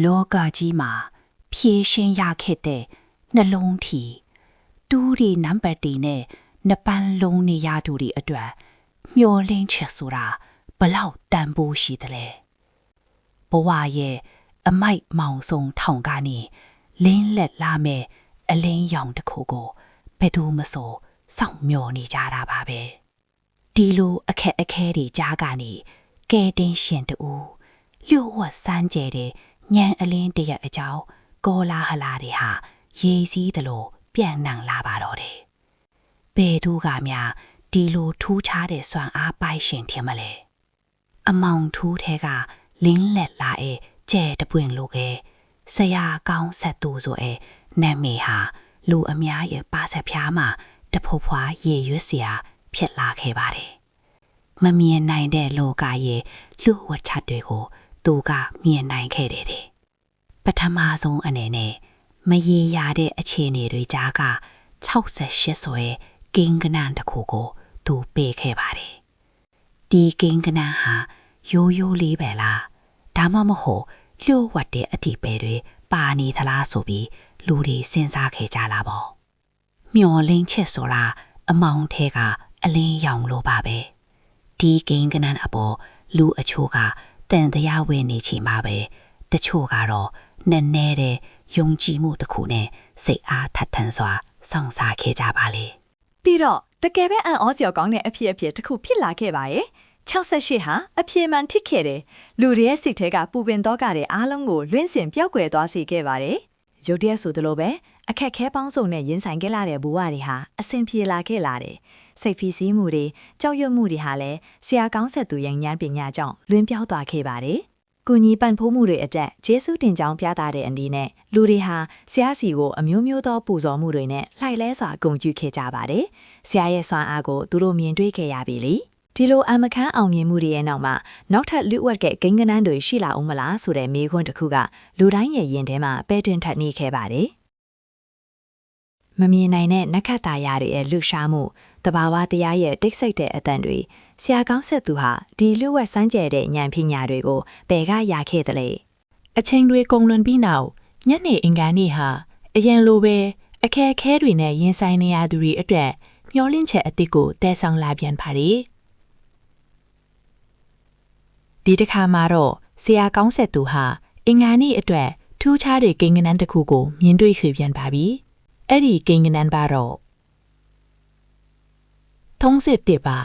လောကကြီးမှာဖြည့်ရှင်းရခဲ့တဲ့နှလုံးထီတူးဒီနံပါတ်တီနဲ့နှစ်ပန်းလုံးနေရသူတွေအတွက်မျောလင်းချက်ဆိုတာဘလောက်တန်ဖိုးရှိသလဲဘဝရဲ့အမိုက်မောင်ဆုံးထောင်ကနေလင်းလက်လာမဲ့အလင်းရောင်တစ်ခုကိုဘယ်သူမှစောစောင့်မျှော်နေကြတာပါပဲဒီလိုအခက်အခဲတွေကြားကနေကဲတင်ရှင်တူလျှို့ဝှက်စမ်းကြဲတဲ့ညံအလင်းတရက်အကြောင်းကောလာဟလာတွေဟာရေစည်းသလိုပြန့်နှံ့လာပါတော့တယ်ဘယ်သူကများဒီလိုထူးခြားတဲ့စွမ်းအားပိုင်ရှင်ထင်မလဲအမောင်ထူးထဲကလင်းလက်လာတဲ့ကျဲတပွင့်လိုကဲဆရာကောင်းဆက်သူဆိုရဲ့နာမည်ဟာလူအများရဲ့ပါဆက်ဖျားမှာတဖွဖွာရေရွတ်စရာဖြစ်လာခဲ့ပါတယ်မမြင်နိုင်တဲ့လောကရဲ့လူဝတ်ချက်တွေကိုသူကမြင်နိုင်ခဲ့တယ်ပထမဆုံးအနေနဲ့မရေရာတဲ့အခြေအနေတွေကြားက68ဆိုရဲ့ကင်းကနန်တစ်ခုကိုသူပေးခဲ့ပါတယ်ဒီကင်းကနန်ဟာရိုးရိုးလေးပဲလားဒါမှမဟုတ်လျှို့ဝှက်တဲ့အတိပဲတွေပါနေသလားဆိုပြီးလူတွေစဉ်းစားခဲ့ကြလာပေါ့မျောလင်းချက်ဆိုတာအမောင်ထဲကအလင်းရောင်လိုပါပဲဒီကင်းကနန်အပေါ်လူအချို့ကတန်တရားဝင်နေချင်ပါပဲတချို့ကတော့နည်းနည်းတဲ့ယုံကြည်မှုတစ်ခုနဲ့စိတ်အားထက်သန်စွာစောင့်စားခဲ့ကြပါလေပြီးတော့တကယ်ပဲအံ့ဩစရာကောင်းတဲ့အဖြစ်တစ်ခုဖြစ်လာခဲ့ပါရဲ့68ဟာအပြေမှန်ထိခဲ့တယ်လူတွေရဲ့စိတ်ထဲကပူပင်တော့ကတဲ့အားလုံးကိုလွင့်စင်ပြောက်ကွယ်သွားစေခဲ့ပါတယ်ရုတ်တရက်ဆိုသလိုပဲအခက်ခဲပေါင်းစုံနဲ့ရင်ဆိုင်ခဲ့လာတဲ့ဘဝတွေဟာအဆင်ပြေလာခဲ့လာတယ်စိတ်ဖိစီးမှုတွေကြောက်ရွံ့မှုတွေဟာလည်းဆရာကောင်းဆက်သူရဲ့ဉာဏ်ပညာကြောင့်လွင်ပြောင်းသွားခဲ့ပါတယ်ကုညီပန်ဖိုးမှုတွေအတက်ဂျေဆုတင်ကြောင်းပြသတဲ့အနေနဲ့လူတွေဟာဆရာစီကိုအမျိုးမျိုးသောပူဇော်မှုတွေနဲ့လှိုက်လဲစွာဂုဏ်ပြုခဲ့ကြပါတယ်ဆရာရဲ့စွမ်းအားကိုသူတို့မြင်တွေ့ခဲ့ရပြီလေဒီလိုအမခန်းအောင်မြင်မှုတွေရဲ့နောက်မှာနောက်ထပ်လူ့ဝက်ကဂိမ်းကနန်းတွေရှိလာအောင်မလားဆိုတဲ့မေးခွန်းတစ်ခုကလူတိုင်းရဲ့ရင်ထဲမှာပဲတွင်ထပ်နေခဲ့ပါတယ်မမြင်နိုင်တဲ့နက္ခတ္တရာတွေရဲ့လှူရှားမှုတဘာဝတရားရဲ့တိတ်ဆိတ်တဲ့အတန်တွေဆရာကောင်းဆက်သူဟာဒီလူ့ဝက်စမ်းကြဲတဲ့ဉာဏ်ပညာတွေကိုဘယ်ကရခဲ့တယ်လဲအချိန်တွေကုန်လွန်ပြီးနောက်ညနေအင်္ဂါနေ့ဟာအရင်လိုပဲအခက်အခဲတွေနဲ့ရင်ဆိုင်နေရသူတွေအတွက်မျောလင့်ချက်အသစ်ကိုတည်ဆောင်လာပြန်ပါတယ်ဒီတစ်ခါမှာတော့ဆရာကောင်းဆက်သူဟာအင်္ဂါနေ့အတွက်ထူးခြားတဲ့ကိန်းဂဏန်းတစ်ခုကိုမြင်တွေ့ခဲ့ပြန်ပါပြီအဲ့ဒီကိန်းဂဏန်းပါတော့31ပါ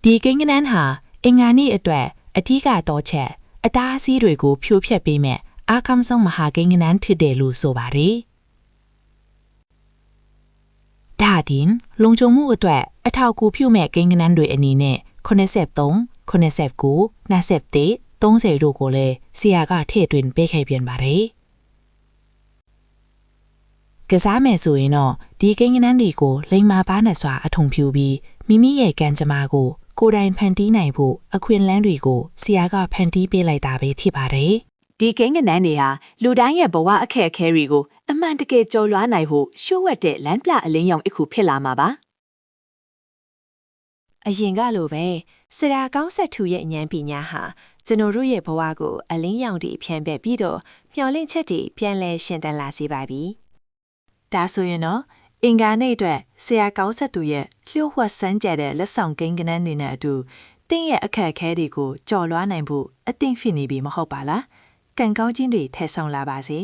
ဒီကိန်းဂဏန်းဟာအင်္ဂါနေ့အတွက်အထူးကတော့ချက်အတားအဆီးတွေကိုဖြိုဖျက်ပေးမဲ့အားကောင်းဆုံးမဟာကိန်းဂဏန်းဖြစ်တယ်လို့ဆိုပါတယ်ဒါတင်လုံခြုံမှုအတွက်အထောက်အကူပြုမဲ့ကိန်းဂဏန်းတွေအနေနဲ့83 89 21 30တို့ကိုလည်းဆရာကထည့်သွင်းပေးခဲ့ပြန်ပါတယ်ကစားမယ်ဆိုရင်တော့ဒီကိန်းဂဏန်းတွေကိုလိမ္မာပါးနဲ့စွာအထုံဖြူပြီးမိမိရဲ့ကံကြမ္မာကိုကိုယ်တိုင်ဖန်တီးနိုင်ဖို့အခွင့်အလမ်းတွေကိုဆရာကဖန်တီးပေးလိုက်တာပဲဖြစ်ပါတယ်ဒီကိန်းဂဏန်းတွေဟာလူတိုင်းရဲ့ဘဝအခက်အခဲတွေကိုအမှန်တကယ်ကျော်လွှားနိုင်ဖို့ရှုဝက်တဲ့လမ်းပြအလင်းရောင်တစ်ခုဖြစ်လာမှာပါအရင်ကလိုပဲဆရာကောင်းဆက်သူရဲ့ဉာဏ်ပညာဟာကျွန်တော်တို့ရဲ့ဘဝကိုအလင်းရောင်တွေဖြန့်ပြပြီးတော့မျှော်လင့်ချက်တွေပြန်လဲရှင်သန်လာစေပါပြီဒါဆိုရင်တော့အင်္ဂါနေ့အတွက်ဆရာကောင်းဆက်သူရဲ့လျှို့ဝှက်စမ်းကြတဲ့လက်ဆောင်ကိန်းဂဏန်းတွေနဲ့အတူတင်းရဲ့အခက်အခဲတွေကိုကြော်လွှားနိုင်ဖို့အသင့်ဖြစ်နေပြီမဟုတ်ပါလားကံကောင်းခြင်းတွေထည့်ဆောင်လာပါစေ